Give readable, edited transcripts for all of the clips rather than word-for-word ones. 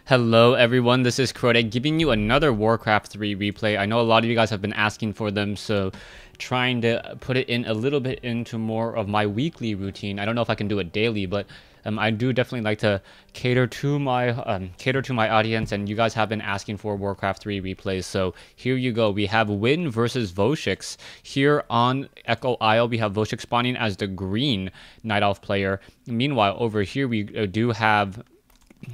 Hello everyone, this is Crode giving you another WarCraft 3 replay. I know a lot of you guys have been asking for them, so trying to put it in a little bit into more of my weekly routine. I don't know if I can do it daily, but I do definitely like to cater to my audience, and you guys have been asking for WarCraft 3 replays. So here you go. We have Win versus Voshix. Here on Echo Isle, we have Voshix spawning as the green Night Elf player. Meanwhile, over here we do have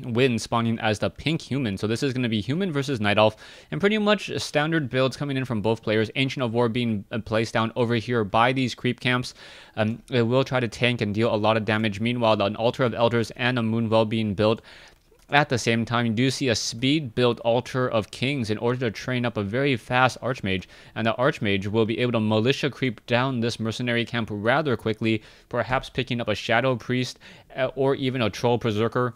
Win spawning as the pink human. So this is going to be human versus Night Elf, and pretty much standard builds coming in from both players. Ancient of War being placed down over here by these creep camps. It will try to tank and deal a lot of damage. Meanwhile, an Altar of Elders and a Moonwell being built. At the same time, you do see a speed build Altar of Kings in order to train up a very fast Archmage, and the Archmage will be able to militia creep down this mercenary camp rather quickly, perhaps picking up a Shadow Priest or even a Troll Berserker,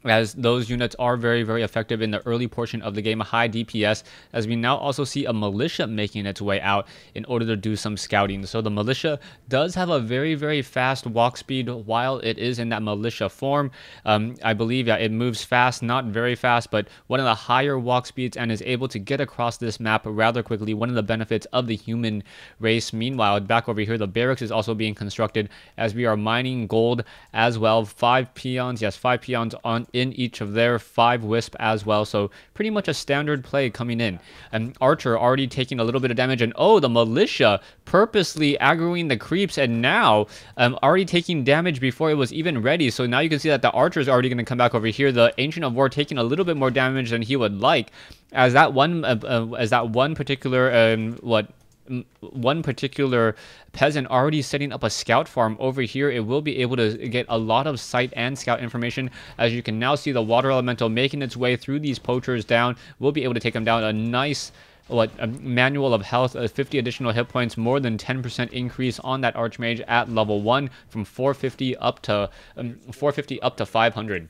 as those units are very, very effective in the early portion of the game, high DPS, as we now also see a militia making its way out in order to do some scouting. So the militia does have a very, very fast walk speed while it is in that militia form. I believe it moves fast, not very fast, but one of the higher walk speeds, and is able to get across this map rather quickly. One of the benefits of the human race. Meanwhile, back over here, the barracks is also being constructed as we are mining gold as well. 5 peons, yes, 5 peons in each of their 5 wisp as well. So pretty much a standard play coming in. Archer already taking a little bit of damage, and the militia purposely aggroing the creeps, and now already taking damage before it was even ready. So now you can see that the Archer is already going to come back over here. The Ancient of War taking a little bit more damage than he would like, as that one particular peasant already setting up a scout farm over here. It will be able to get a lot of sight and scout information, as you can now see the water elemental making its way through these poachers down. We'll be able to take them down. A nice a manual of health, 50 additional hit points, more than 10% increase on that Archmage at level 1 from 450 up to 500.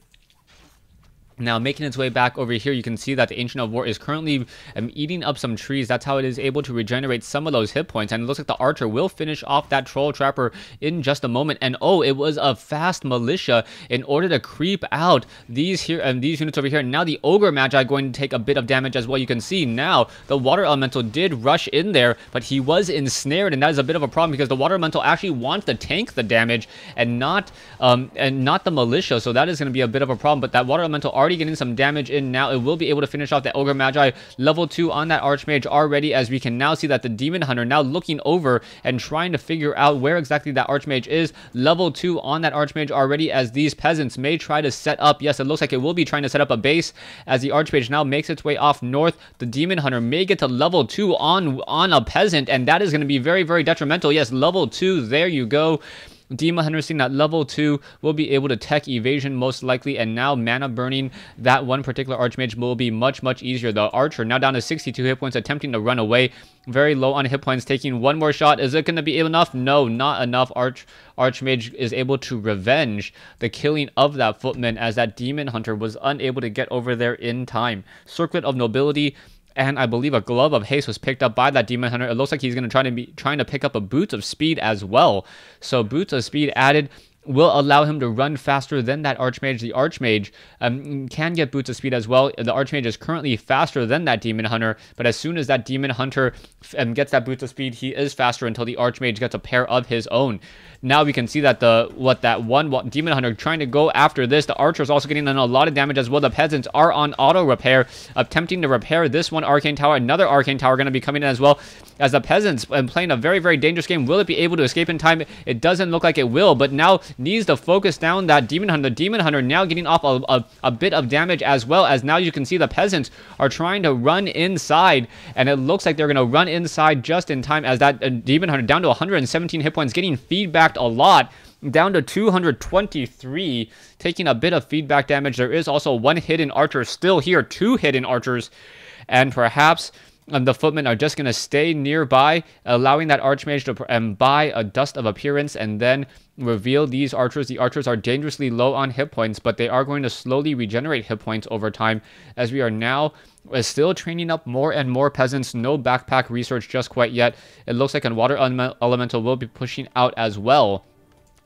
Now, making its way back over here, you can see that the Ancient of War is currently eating up some trees. That's how it is able to regenerate some of those hit points. And it looks like the Archer will finish off that Troll Trapper in just a moment. And it was a fast militia in order to creep out these units over here. Now the Ogre Magi going to take a bit of damage as well. You can see now the Water Elemental did rush in there, but he was ensnared, and that is a bit of a problem because the Water Elemental actually wants to tank the damage and not the militia. So that is going to be a bit of a problem. But that Water Elemental already getting some damage in now. It will be able to finish off that Ogre Magi level 2 on that Archmage already, as we can now see that the Demon Hunter now looking over and trying to figure out where exactly that Archmage is. Level 2 on that Archmage already, as these peasants may try to set up. Yes, it looks like it will be trying to set up a base as the Archmage now makes its way off north. The Demon Hunter may get to level 2 on a peasant, and that is going to be very, very detrimental. Yes, level 2, there you go. Demon Hunter seeing that level 2 will be able to tech evasion most likely, and now mana burning that one particular Archmage will be much, much easier. The Archer now down to 62 hit points, attempting to run away. Very low on hit points, taking one more shot. Is it going to be enough? No, not enough. Archmage is able to revenge the killing of that footman, as that Demon Hunter was unable to get over there in time. Circlet of Nobility, and I believe a Glove of Haste was picked up by that Demon Hunter. It looks like he's going to trying to pick up a Boots of Speed as well. So Boots of Speed added will allow him to run faster than that Archmage. The Archmage can get Boots of Speed as well. The Archmage is currently faster than that Demon Hunter, but as soon as that Demon Hunter gets that Boots of Speed, he is faster until the Archmage gets a pair of his own. Now we can see that that one Demon Hunter trying to go after this. The Archer is also getting a lot of damage as well. The peasants are on auto repair, attempting to repair this one Arcane Tower. Another Arcane Tower going to be coming in as well, as the peasants playing a very, very dangerous game. Will it be able to escape in time? It doesn't look like it will, but now needs to focus down that Demon Hunter. The Demon Hunter now getting off a bit of damage, as well as now you can see the peasants are trying to run inside, and it looks like they're going to run inside just in time, as that Demon Hunter down to 117 hit points, getting feedbacked a lot, down to 223, taking a bit of feedback damage. There is also one hidden Archer still here, 2 hidden Archers, and perhaps the footmen are just going to stay nearby, allowing that Archmage to buy a Dust of Appearance and then reveal these Archers. The Archers are dangerously low on hit points, but they are going to slowly regenerate hit points over time, as we are now still training up more and more peasants. No backpack research just quite yet. It looks like a Water Elemental will be pushing out as well.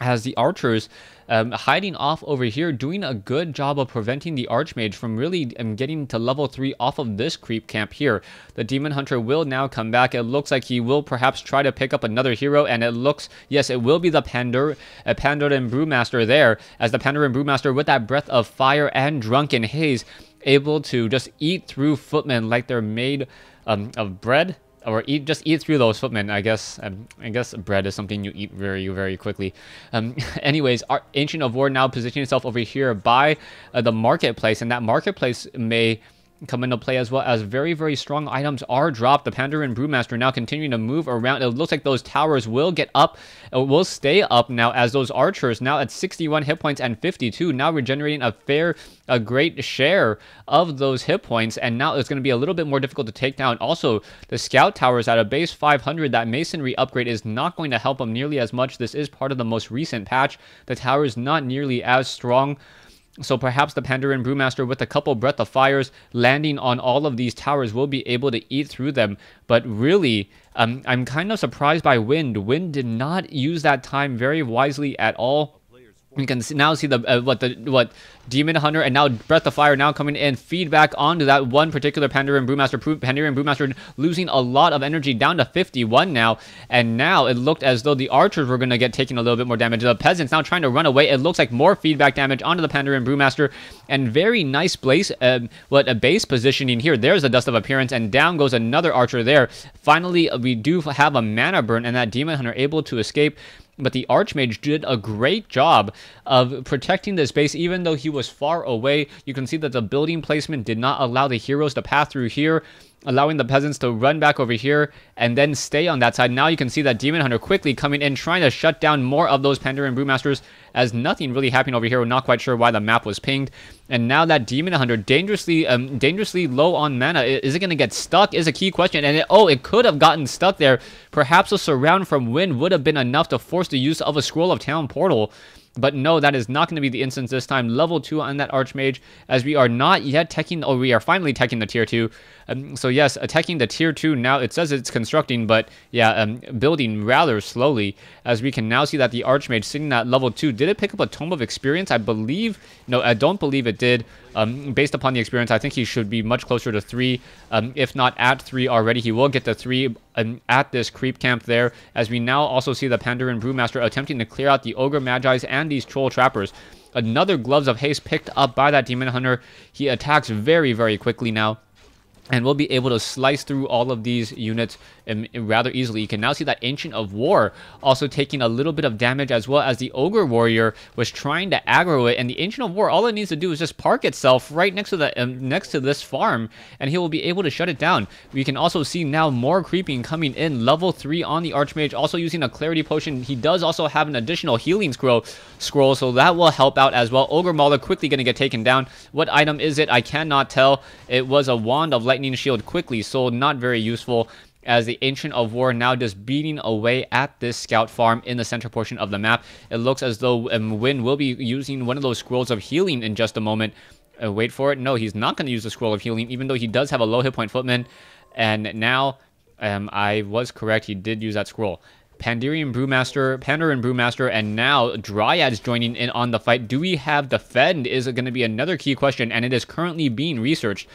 as the archers hiding off over here, doing a good job of preventing the Archmage from really getting to level 3 off of this creep camp here. The Demon Hunter will now come back. It looks like he will perhaps try to pick up another hero, and it looks, yes, it will be the Pandoran Brewmaster there, as the Pandoran Brewmaster with that Breath of Fire and Drunken Haze, able to just eat through footmen like they're made of bread. Or just eat through those footmen. I guess bread is something you eat very, very quickly. Anyways, our Ancient of War now positioning itself over here by the marketplace, and that marketplace may come into play as well, as very, very strong items are dropped. The Pandoran Brewmaster now continuing to move around. It looks like those towers will get up, will stay up now, as those archers now at 61 hit points and 52, now regenerating a great share of those hit points, and now it's going to be a little bit more difficult to take down. Also, the scout towers at a base 500, that masonry upgrade is not going to help them nearly as much. This is part of the most recent patch. The tower is not nearly as strong. So perhaps the Pandoran Brewmaster with a couple Breath of Fires landing on all of these towers will be able to eat through them. But really, I'm kind of surprised by Wind. Wind did not use that time very wisely at all. You can now see what Demon Hunter and now Breath of Fire now coming in, feedback onto that one particular Pandoran Brewmaster. Pandoran Brewmaster losing a lot of energy, down to 51 now, and now it looked as though the archers were going to get taken a little bit more damage. The peasants now trying to run away. It looks like more feedback damage onto the Pandoran Brewmaster, and very nice place, a base positioning here. There's a Dust of Appearance, and down goes another archer there. Finally, we do have a mana burn, and that Demon Hunter able to escape. But the Archmage did a great job of protecting this base, even though he was far away. You can see that the building placement did not allow the heroes to pass through here, allowing the peasants to run back over here and then stay on that side. Now you can see that Demon Hunter quickly coming in, trying to shut down more of those Pandoran Brewmasters, as nothing really happening over here. We're not quite sure why the map was pinged. And now that Demon Hunter dangerously low on mana. Is it going to get stuck is a key question. And it could have gotten stuck there. Perhaps a surround from Wind would have been enough to force the use of a Scroll of Town Portal. But no, that is not going to be the instance this time. Level 2 on that Archmage, as we are not yet teching, or we are finally teching the tier 2. So yes, attacking the tier 2 now. It says it's constructing, but yeah, building rather slowly, as we can now see that the Archmage sitting at level 2. Did it pick up a Tome of Experience? I believe, no, I don't believe it did. Based upon the experience, I think he should be much closer to 3, if not at 3 already. He will get to 3 at this creep camp there, as we now also see the Pandoran Brewmaster attempting to clear out the Ogre Magi's and these Troll Trappers. Another Gloves of Haste picked up by that Demon Hunter. He attacks very, very quickly now, and we'll be able to slice through all of these units rather easily. You can now see that Ancient of War also taking a little bit of damage, as well as the Ogre Warrior was trying to aggro it. And the Ancient of War, all it needs to do is just park itself right next to the next to this farm, and he will be able to shut it down. We can also see now more creeping coming in. Level 3 on the Archmage, also using a Clarity Potion. He does also have an additional Healing Scroll, so that will help out as well. Ogre Mauler quickly going to get taken down. What item is it? I cannot tell. It was a Wand of Lightning Shield, quickly sold, not very useful, as the Ancient of War now just beating away at this scout farm in the center portion of the map. It looks as though Win will be using one of those Scrolls of Healing in just a moment. Wait for it. No, he's not going to use the Scroll of Healing, even though he does have a low hit point footman. And now, I was correct, he did use that scroll. Pandoran Brewmaster, and now Dryads joining in on the fight. Do we have Defend is going to be another key question, and it is currently being researched.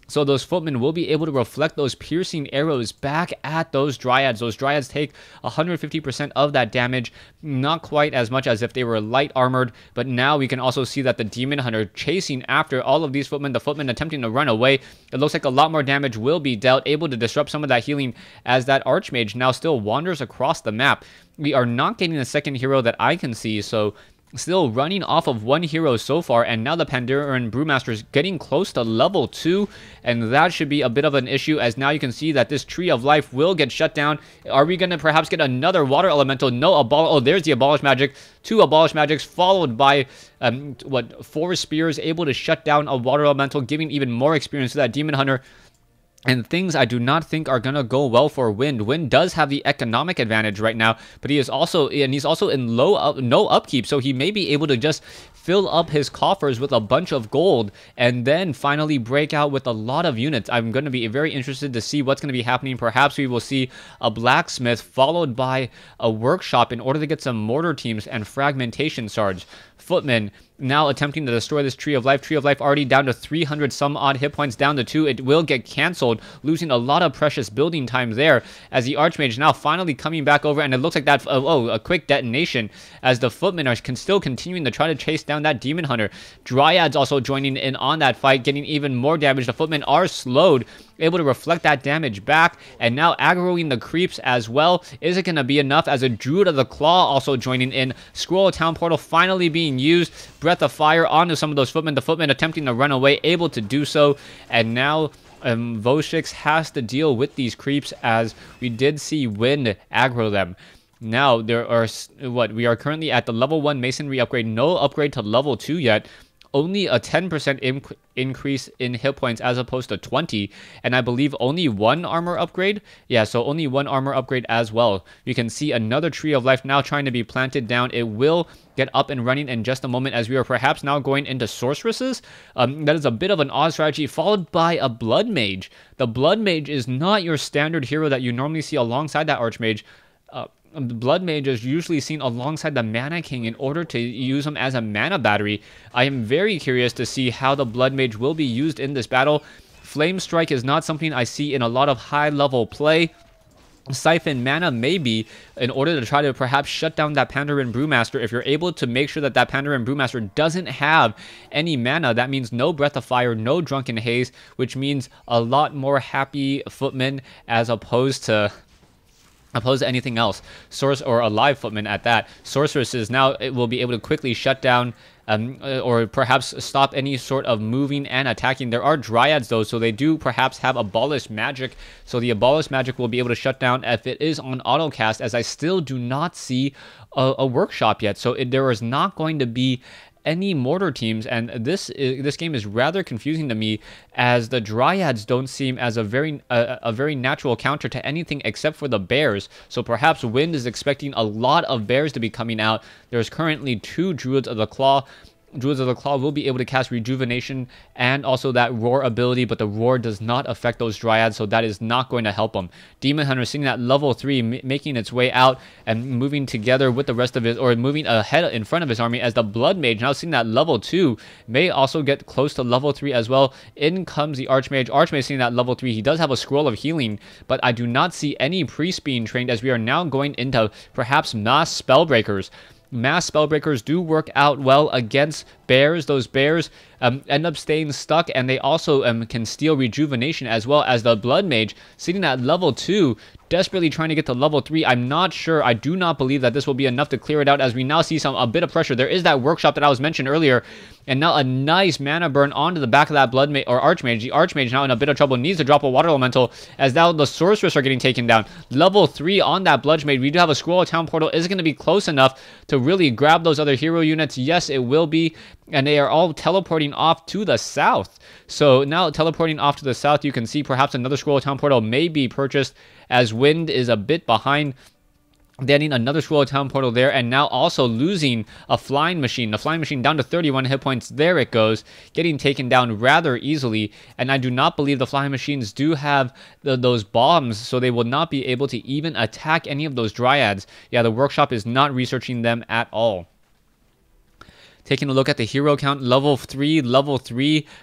So those footmen will be able to reflect those piercing arrows back at those Dryads. Those Dryads take 150% of that damage, not quite as much as if they were light armored, but now we can also see that the Demon Hunter chasing after all of these footmen, the footmen attempting to run away. It looks like a lot more damage will be dealt, able to disrupt some of that healing, as that Archmage now still wanders across the map. We are not getting a second hero that I can see, so still running off of one hero so far, and now the Pandoran Brewmaster is getting close to level 2, and that should be a bit of an issue, as now you can see that this Tree of Life will get shut down. Are we going to perhaps get another Water Elemental? No, oh, there's the Abolish Magic. 2 Abolish Magics, followed by, 4 Spears, able to shut down a Water Elemental, giving even more experience to that Demon Hunter. And things I do not think are going to go well for Wind. Wind does have the economic advantage right now, but he's also in no upkeep, so he may be able to just fill up his coffers with a bunch of gold, and then finally break out with a lot of units. I'm going to be very interested to see what's going to be happening. Perhaps we will see a blacksmith followed by a workshop in order to get some mortar teams and fragmentation shards. Footmen now attempting to destroy this Tree of Life. Tree of Life already down to 300 some odd hit points, down to 2. It will get cancelled, losing a lot of precious building time there, as the Archmage now finally coming back over, and it looks like that, a quick detonation, as the Footmen are still continuing to try to chase down that Demon Hunter. Dryads also joining in on that fight, getting even more damage. The Footmen are slowed, able to reflect that damage back, and now aggroing the creeps as well. Is it going to be enough, as a Druid of the Claw also joining in? Scroll of Town Portal finally being used. Breath of Fire onto some of those Footmen. The Footmen attempting to run away, able to do so, and now Voshix has to deal with these creeps, as we did see Wind aggro them. Now, there are, we are currently at the level 1 Masonry upgrade. No upgrade to level 2 yet. Only a 10% increase in hit points as opposed to 20, and I believe only 1 armor upgrade. Yeah, so only 1 armor upgrade as well. You can see another Tree of Life now trying to be planted down. It will get up and running in just a moment, as we are perhaps now going into sorceresses. That is a bit of an odd strategy, followed by a Blood Mage. The Blood Mage is not your standard hero that you normally see alongside that Archmage. Blood Mage is usually seen alongside the Mana King in order to use him as a mana battery. I am very curious to see how the Blood Mage will be used in this battle. Flame Strike is not something I see in a lot of high-level play. Siphon Mana maybe, in order to try to perhaps shut down that Pandaren Brewmaster. If you're able to make sure that that Pandaren Brewmaster doesn't have any mana, that means no Breath of Fire, no Drunken Haze, which means a lot more happy Footmen as opposed to anything else. Or a live Footman at that. Sorceresses now, it will be able to quickly shut down or perhaps stop any sort of moving and attacking. There are Dryads though, so they do perhaps have Abolish Magic, so the Abolish Magic will be able to shut down if it is on autocast, as I still do not see a workshop yet. So there is not going to be any mortar teams, and this game is rather confusing to me, as the Dryads don't seem as a very natural counter to anything except for the bears. So perhaps Wind is expecting a lot of bears to be coming out. There's currently 2 Druids of the Claw. Druids of the Claw will be able to cast Rejuvenation and also that Roar ability, but the Roar does not affect those Dryads, so that is not going to help them. Demon Hunter seeing that level 3 making its way out and moving together with the rest of his, or moving ahead in front of his army, as the Blood Mage now seeing that level 2 may also get close to level 3 as well. In comes the Archmage. Archmage seeing that level 3. He does have a Scroll of Healing, but I do not see any Priest being trained, as we are now going into perhaps Mass Spellbreakers. Mass Spellbreakers do work out well against bears. Those bears end up staying stuck, and they also can steal Rejuvenation, as well as the Blood Mage sitting at level 2, desperately trying to get to level 3. I'm not sure. I do not believe that this will be enough to clear it out, as we now see a bit of pressure. There is that workshop that I was mentioned earlier, and now a nice mana burn onto the back of that Blood Mage or Archmage. The Archmage now in a bit of trouble, needs to drop a Water Elemental, as now the Sorceress are getting taken down. Level 3 on that Blood Mage. We do have a Scroll of Town Portal. Is it going to be close enough to really grab those other hero units? Yes, it will be, and they are all teleporting off to the south. So now teleporting off to the south, you can see perhaps another Scroll of Town Portal may be purchased, as Wind is a bit behind. Getting another Scroll of Town Portal there, and now also losing a Flying Machine. The Flying Machine down to 31 hit points. There it goes, getting taken down rather easily. And I do not believe the Flying Machines do have those bombs, so they will not be able to even attack any of those Dryads. Yeah, the workshop is not researching them at all. Taking a look at the hero count, level 3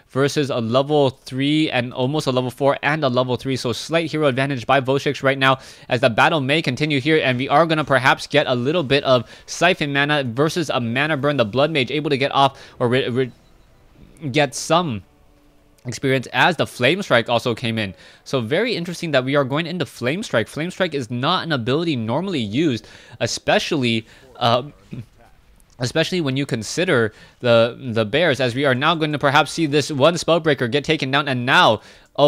versus a level 3 and almost a level 4 and a level 3. So slight hero advantage by Voshix right now, as the battle may continue here, and we are going to perhaps get a little bit of Siphon Mana versus a Mana Burn. The Blood Mage able to get off or get some experience, as the Flame Strike also came in. So very interesting that we are going into Flame Strike. Flame Strike is not an ability normally used, especially when you consider the bears, as we are now going to perhaps see this one Spellbreaker get taken down, and now,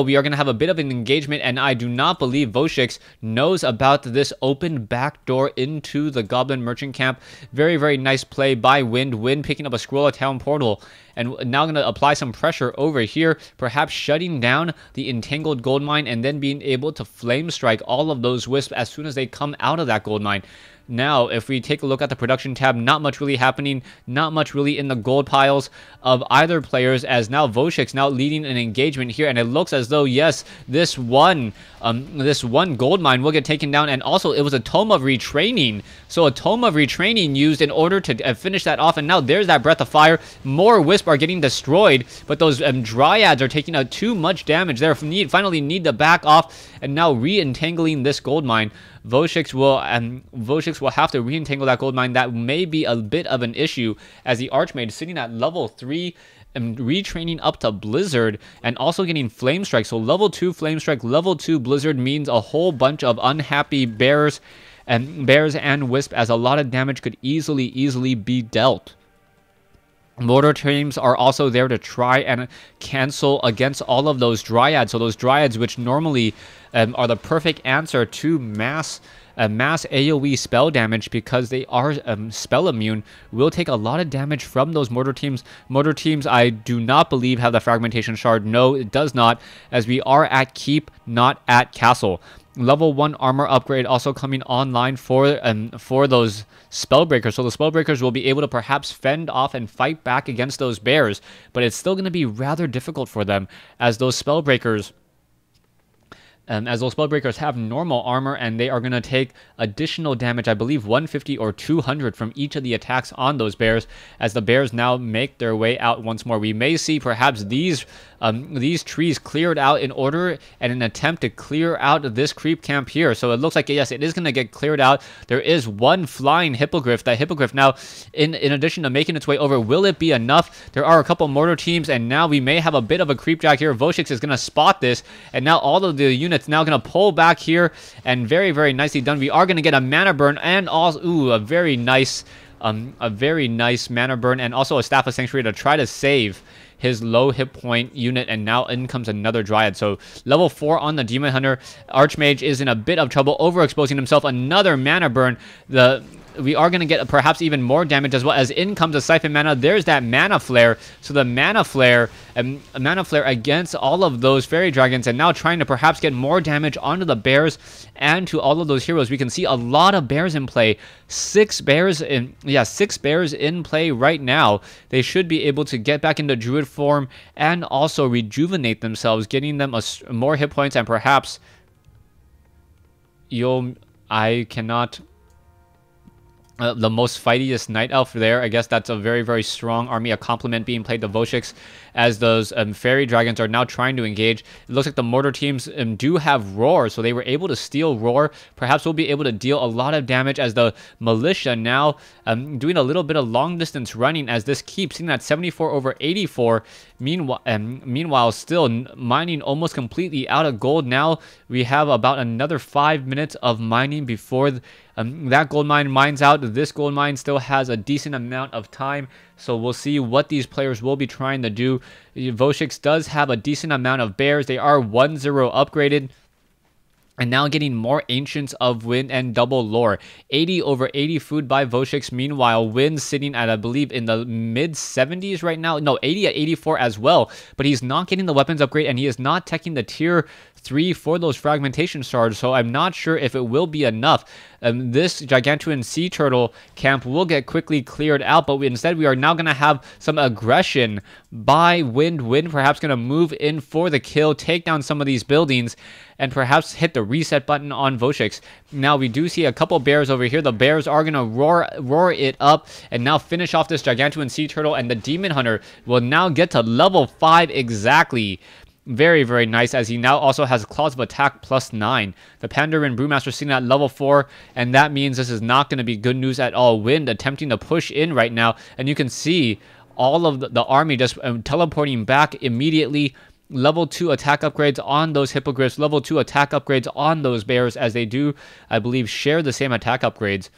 we are going to have a bit of an engagement, and I do not believe Voshix knows about this open back door into the Goblin Merchant Camp. Very, very nice play by Wind. Wind picking up a Scroll of Town Portal, and now going to apply some pressure over here, perhaps shutting down the Entangled Gold Mine, and then being able to Flame Strike all of those Wisps as soon as they come out of that Gold Mine. Now, if we take a look at the production tab, not much really happening, not much really in the gold piles of either players, as now Voshix now leading an engagement here, and it looks as though, yes, this one gold mine will get taken down, and also it was a tome of retraining. So a tome of retraining used in order to finish that off, and now there's that breath of fire. More wisp are getting destroyed, but those dryads are taking out too much damage there. Finally need to back off, and now re-entangling this gold mine. Voshix will have to re-entangle that gold mine. That may be a bit of an issue, as the Archmage sitting at level 3 and retraining up to Blizzard, and also getting Flame Strike. So level 2 Flame Strike, level 2 Blizzard means a whole bunch of unhappy bears and wisp, as a lot of damage could easily be dealt. Mortar teams are also there to try and cancel against all of those dryads. So those dryads, which normally are the perfect answer to mass AoE spell damage, because they are spell immune, will take a lot of damage from those mortar teams. Mortar teams, I do not believe, have the fragmentation shard. No, it does not, as we are at keep, not at castle. Level 1 armor upgrade also coming online for those spellbreakers. So the spellbreakers will be able to perhaps fend off and fight back against those bears, but it's still going to be rather difficult for them, as those spellbreakers have normal armor, and they are going to take additional damage, I believe 150 or 200 from each of the attacks on those bears, as the bears now make their way out once more. We may see perhaps these trees cleared out in order and an attempt to clear out this creep camp here. So it looks like, yes, it is going to get cleared out. There is one flying hippogriff. That hippogriff now, in addition to making its way over, will it be enough? There are a couple mortar teams, and now we may have a bit of a creep jack here. Voshix is going to spot this, and now all of the units now going to pull back here, and very nicely done. We are going to get a mana burn, and also a very nice mana burn, and also a Staff of Sanctuary to try to save his low hit point unit. And now in comes another Dryad. So level 4 on the Demon Hunter. Archmage is in a bit of trouble, overexposing himself. Another mana burn. We are going to get perhaps even more damage, as well as in comes a Siphon Mana. There's that Mana Flare. So the Mana Flare against all of those Fairy Dragons, and now trying to perhaps get more damage onto the bears and to all of those heroes. We can see a lot of bears in play. 6 bears in play right now. They should be able to get back into Druid form and also rejuvenate themselves, getting them more hit points, and perhaps I cannot... the most fightiest Night Elf there. I guess that's a very strong army. A compliment being played to Voshix, as those Fairy Dragons are now trying to engage. It looks like the mortar teams do have Roar, so they were able to steal Roar. Perhaps we'll be able to deal a lot of damage, as the Militia now doing a little bit of long distance running, as this keeps sitting at 74 over 84. Meanwhile, still mining almost completely out of gold. Now we have about another 5 minutes of mining before that gold mine mines out. This gold mine still has a decent amount of time, so we'll see what these players will be trying to do. Voshix does have a decent amount of bears. They are 1-0 upgraded, and now getting more Ancients of Wind and double lore. 80 over 80 food by Voshix. Meanwhile, Wind sitting at, I believe, in the mid-70s right now. No, 80 at 84 as well. But he's not getting the weapons upgrade, and he is not teching the tier 3 for those fragmentation shards, so I'm not sure if it will be enough. This Gigantuan Sea Turtle camp will get quickly cleared out, but instead we are now going to have some aggression by Wind. Wind perhaps going to move in for the kill, take down some of these buildings, and perhaps hit the reset button on Voshix. Now we do see a couple bears over here. The bears are going to roar it up and now finish off this Gigantuan Sea Turtle, and the Demon Hunter will now get to level 5 exactly. Very nice, as he now also has Claws of Attack +9. The Pandaren Brewmaster sitting at level 4, and that means this is not going to be good news at all. Wind attempting to push in right now, and you can see all of the army just teleporting back immediately. Level 2 attack upgrades on those hippogriffs, level 2 attack upgrades on those bears, as they do, I believe, share the same attack upgrades.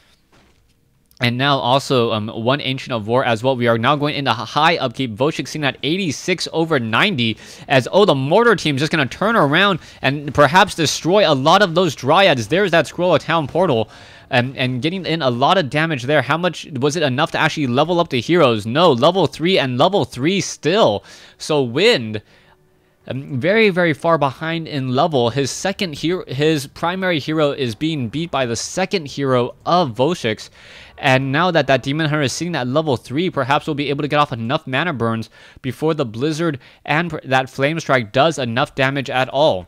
And now also one Ancient of War as well. We are now going into high upkeep. Voshix sitting at 86 over 90, as the mortar team is just going to turn around and perhaps destroy a lot of those Dryads. There's that Scroll of Town portal. And getting in a lot of damage there. How much was it enough to actually level up the heroes? No, level 3 and level 3 still. So Wind very, very far behind in level. His primary hero is being beat by the second hero of Voshix. And now that that Demon Hunter is sitting at level 3, perhaps we'll be able to get off enough mana burns before the Blizzard and that Flame Strike does enough damage at all.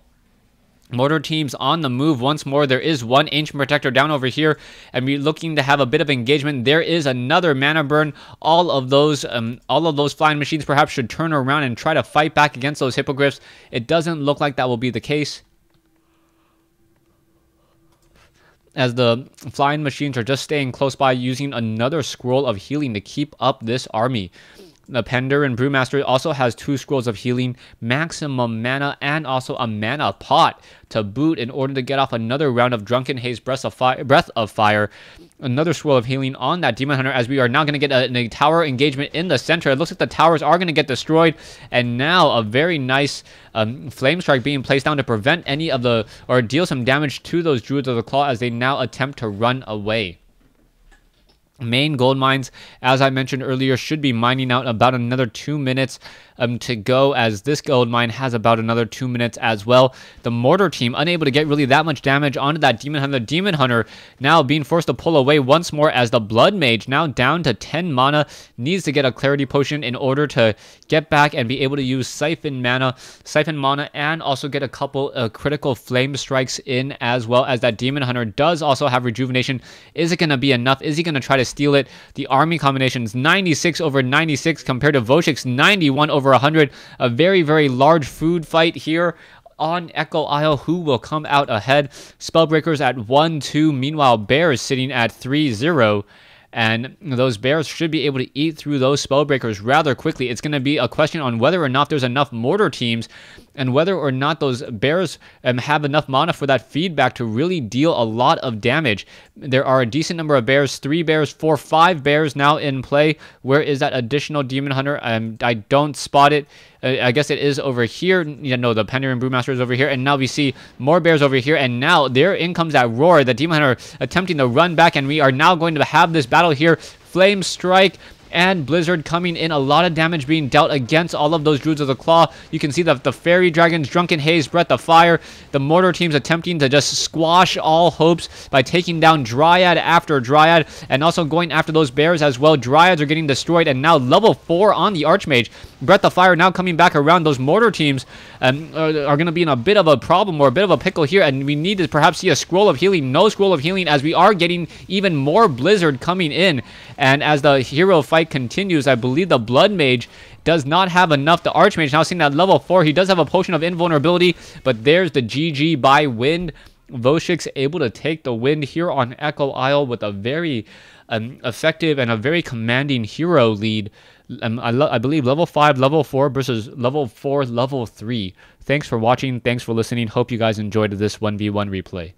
Mortar teams on the move once more. There is one Ancient Protector down over here, and we're looking to have a bit of engagement. There is another mana burn. All of those flying machines perhaps should turn around and try to fight back against those hippogriffs. It doesn't look like that will be the case, as the flying machines are just staying close by, using another scroll of healing to keep up this army. The Pender and Brewmaster also has 2 scrolls of healing, maximum mana, and also a mana pot to boot in order to get off another round of Drunken Haze Breath of Fire. Another scroll of healing on that Demon Hunter, as we are now going to get a tower engagement in the center. It looks like the towers are going to get destroyed, and now a very nice Flame Strike being placed down to prevent any of the, or deal some damage to those Druids of the Claw as they now attempt to run away. Main gold mines, as I mentioned earlier, should be mining out about another 2 minutes to go, as this gold mine has about another 2 minutes as well. The mortar team unable to get really that much damage onto that Demon Hunter. The Demon Hunter now being forced to pull away once more, as the Blood Mage, now down to 10 mana, needs to get a Clarity Potion in order to get back and be able to use Siphon mana, and also get a couple of critical Flame Strikes in, as well as that Demon Hunter does also have Rejuvenation. Is it going to be enough? Is he going to try to steal it? The army combinations 96 over 96 compared to Voshix 91 over 100. A very, very large food fight here on Echo Isle. Who will come out ahead? Spellbreakers at 1-2. Meanwhile, Bears sitting at 3-0. And those Bears should be able to eat through those Spellbreakers rather quickly. It's going to be a question on whether or not there's enough mortar teams, and whether or not those Bears have enough mana for that feedback to really deal a lot of damage. There are a decent number of Bears, 3 Bears, 4, 5 Bears now in play. Where is that additional Demon Hunter? I don't spot it. I guess it is over here. Yeah, no, the Pender and Brewmaster is over here. And now we see more Bears over here. And now there in comes that Roar. The Demon Hunter attempting to run back. And we are now going to have this battle here. Flame Strike and Blizzard coming in. A lot of damage being dealt against all of those Druids of the Claw. You can see that the Fairy Dragons, Drunken Haze, Breath of Fire. The Mortar teams attempting to just squash all hopes by taking down Dryad after Dryad, and also going after those Bears as well. Dryads are getting destroyed, and now level 4 on the Archmage. Breath of Fire now coming back around. Those Mortar teams are going to be in a bit of a problem, or a bit of a pickle here, and we need to perhaps see a Scroll of Healing. No Scroll of Healing, as we are getting even more Blizzard coming in. And as the hero fight continues, I believe the Blood Mage does not have enough. The Archmage now seeing that level 4. He does have a Potion of Invulnerability, but there's the GG by Wind. Voshix able to take the win here on Echo Isle with a very effective and a very commanding hero lead. I believe level 5, level 4 versus level 4, level 3. Thanks for watching. Thanks for listening. Hope you guys enjoyed this 1v1 replay.